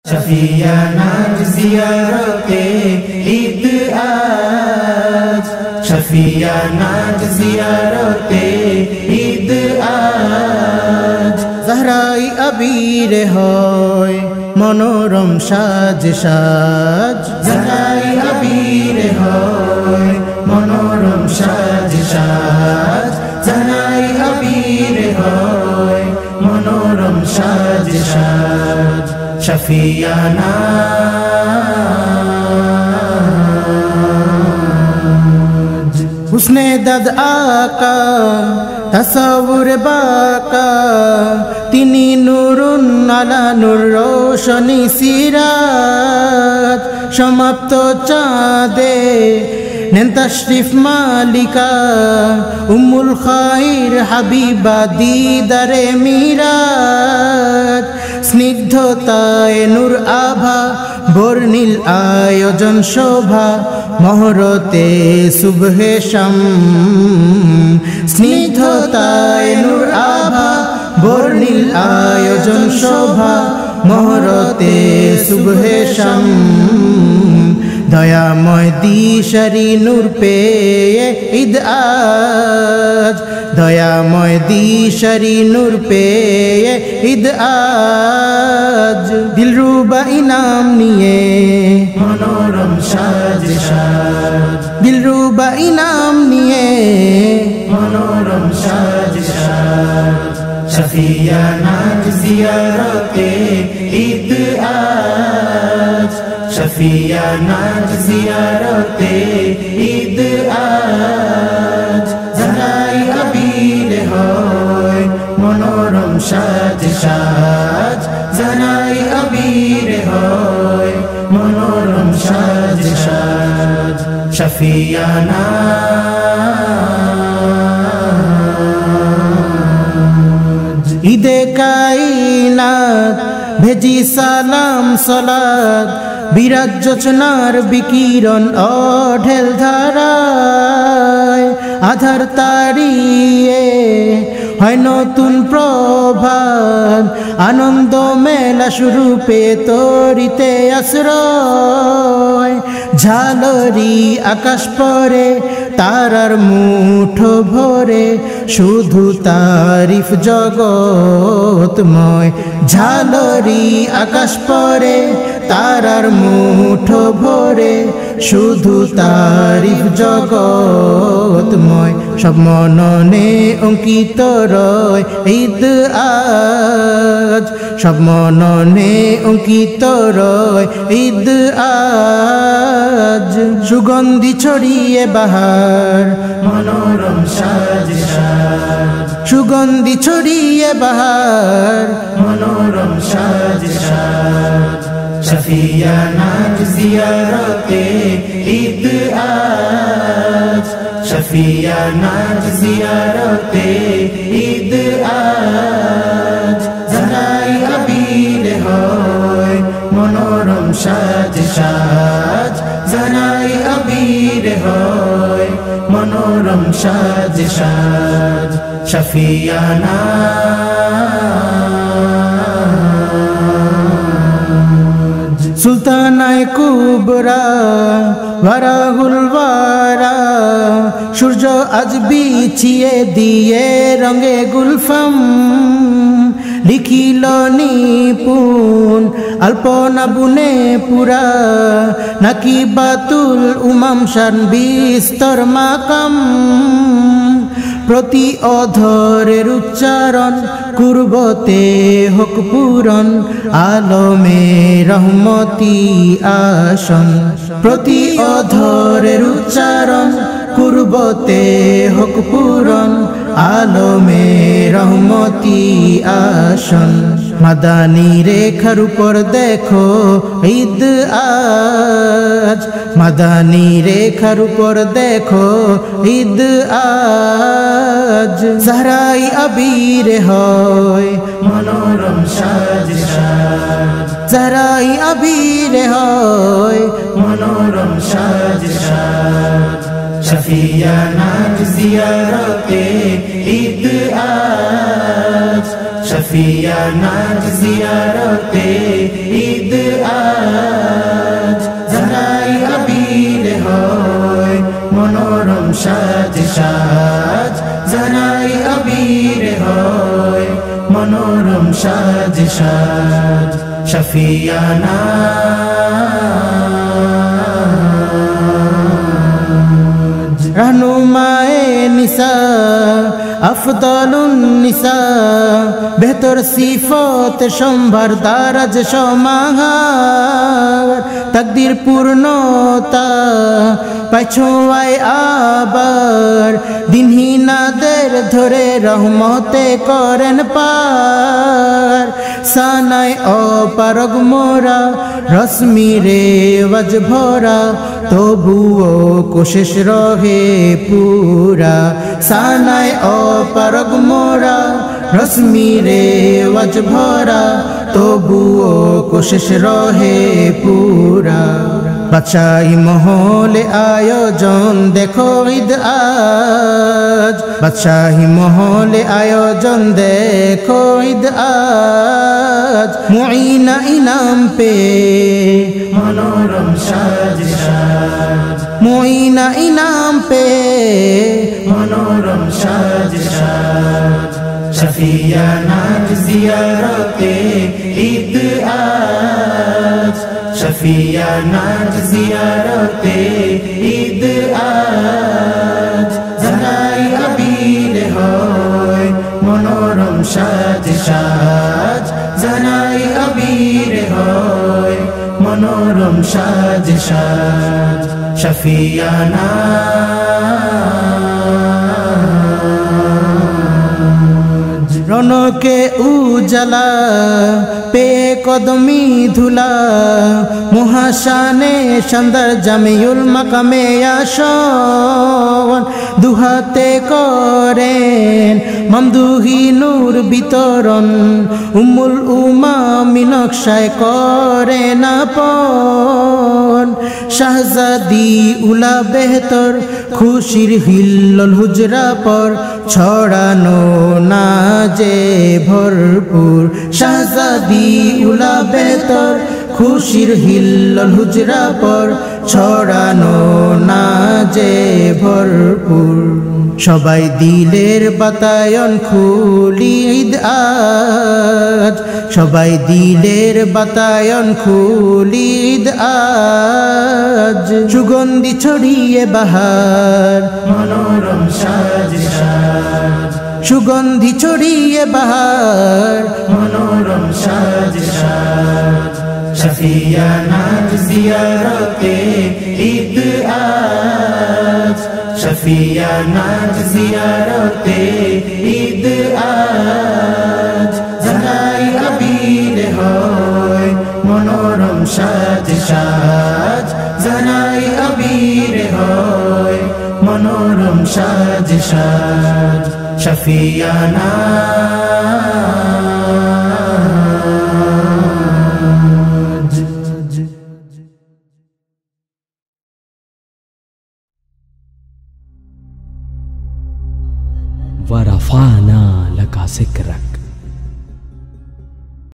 शफियाना ज़ियारते ईद आज, शफियाना ज़ियारते ईद आज। ज़हराई अबीर होय मनोरम साज साज, ज़हराई अबीर होय मनोरम साज साज, ज़हराई अबीर होय मनोरम साज साज। शफियाना हुस्ने दद आका तसव्वुर बाका, तिनी नूरुन आला नूर रोशनी सिरात। समाप्त चाँदे नेन तशरीफ मालिका, उम्मुल खाइर हाबिबा दीदारे मिरात। स्निग्धताय नूर आभा बर्णिल आयोजन शोभा, महरते सुबहे शाम। स्निग्धताय नूर आभा बर्णिल आयोजन शोभा, महरते सुबहे शाम। दयामय दिशारी नूर पेये ईद आज, दयामय दिशारी नूर पेये ईद आज। दिलरुबा इनाम निये मनोरम साज साज, दिलरुबा इनाम निये मनोरम साज साज। शफियाना ज़ियारते ईद आज, शफियाना ज़ियारते ईद आज। ज़हराई अबीर होय मनोरम साज साज, ज़हराई अबीर होय मनोरम साज साज। शफियाना ईदे कायनात भेजी सालाम सलात, বিরাট জোছনার বিকিরণ অঢেল ধারায়। আধার তাড়িয়ে হয় নতুন প্রভাত, আনন্দ মেলা শুরুপে তরিতে আশ্রয়। ঝালরি আকাশ পরে তারার মুঠো ভরে, শুধু তারিফ জগৎময়। ঝালরি আকাশ পরে তারার মুঠো ভরে, শুধু তারিফ জগৎময়। সব মননে অঙ্কিত রয় ঈদ আজ, সব মননে অঙ্কিত রয় ঈদ আজ। সুগন্ধি ছড়িয়ে বাহার मनोरम साज साज, সুগন্ধি ছড়িয়ে বাহার मनोरम साज साज। शफियाना ज़ियारते ईद आज, शफियाना ज़ियारते ईद आज। ज़हराई अबीर होय मनोरम साज साज, ज़हराई अबीर होय मनोरम साज साज। शफियाना সুলতানায়ে কুবরা ওয়ারাহুল ওয়ারা, সূর্য আজ বিছিয়ে দিয়ে রঙে গুলফাম। লিখিল নিপুণ আলপনা বুনে পুরা, নাকি বাতুল উমাম শান বিস্তর মাকাম। প্রতি অধরের উচ্চারণ কুরবতে হোক পূরণ, আলমে রহমতি আসন। প্রতি অধরের উচ্চারণ কুরবতে হোক পূরণ, আলমে রহমতি আসন। মাদানী রেখার উপর দেখো ঈদ আজ, মাদানী রেখার উপর দেখো ঈদ আজ। ज़हराई अबीर होय मनोरम साज साज, ज़हराई अबीर होय मनोरम साज साज। शफियाना ज़ियारते ईद आज, शफियाना ज़ियारते ईद সাজ শফিয়ানা रहनुमाए निसा अफदलुन निसा बेहतर सिफत সম্ভার দারাজ সমাহার তকদির পূর্ণতা পাছোয়ায় আবার দিনহীনাদের ধরে রহমতে করেন পার সানায় অপারগ মোরা রশ্মি রে ওয়াজ ভরা তবুও কোশিশ রহে পুরা সানায় অপারগ মোরা রশ্মি রে ওয়াজ ভরা তবুও কোশিশ রহে পুরা বাদশাহী মহলে আয়োজন দেখো ঈদ আজ বাদশাহী মহলে আয়োজন দেখো ঈদ আজ মুঈনা ইনাম পে মনোরম সাজ সাজ মুঈনা ইনাম পে মনোরম সাজ সাজ শফিয়ানা জিয়ারতে ঈদ আজ শফিয়ানা জিয়ারতে ঈদ আজ জানাই আবির হয় মনোরম সাজ সাজ জানাই আবির হয় মনোরম সাজ সাজ শফিয়ানা রনকে উজালা পে কদমি ধুলা মহাশানে সন্দর জামিউল মাকামে আসন দুহাতে করেন মামদুহি নূর বিতরণ উম্মুল উমামি নকশায় করেন আপন শাহজাদি উলা বেহতর খুশির হিল্লল হুজরা পর ছড়ানো না যে ভরপুর শাহজাদি উলা বেহতর খুশির হিল্লল হুজরা পর ছড়ানো না যে ভরপুর সবাই দিলের বাতায়ন খুলি ঈদ আজ সবাই দিলের বাতায়ন খুলি ঈদ আজ সুগন্ধি ছড়িয়ে বাহার মনোরম সাজ সাজ সুগন্ধি ছড়িয়ে বাহার মনোরম সাজ সাজ শফিয়ানা জিয়ারতে ঈদ আজ শফিয়ানা জিয়ারতে ঈদ আজ জানাই আবির হয় মনোরম সাজ সাজ জানাই আবির হয় মনোরম সাজ সাজ শফিয়ানা ورفعنا لك ذكرك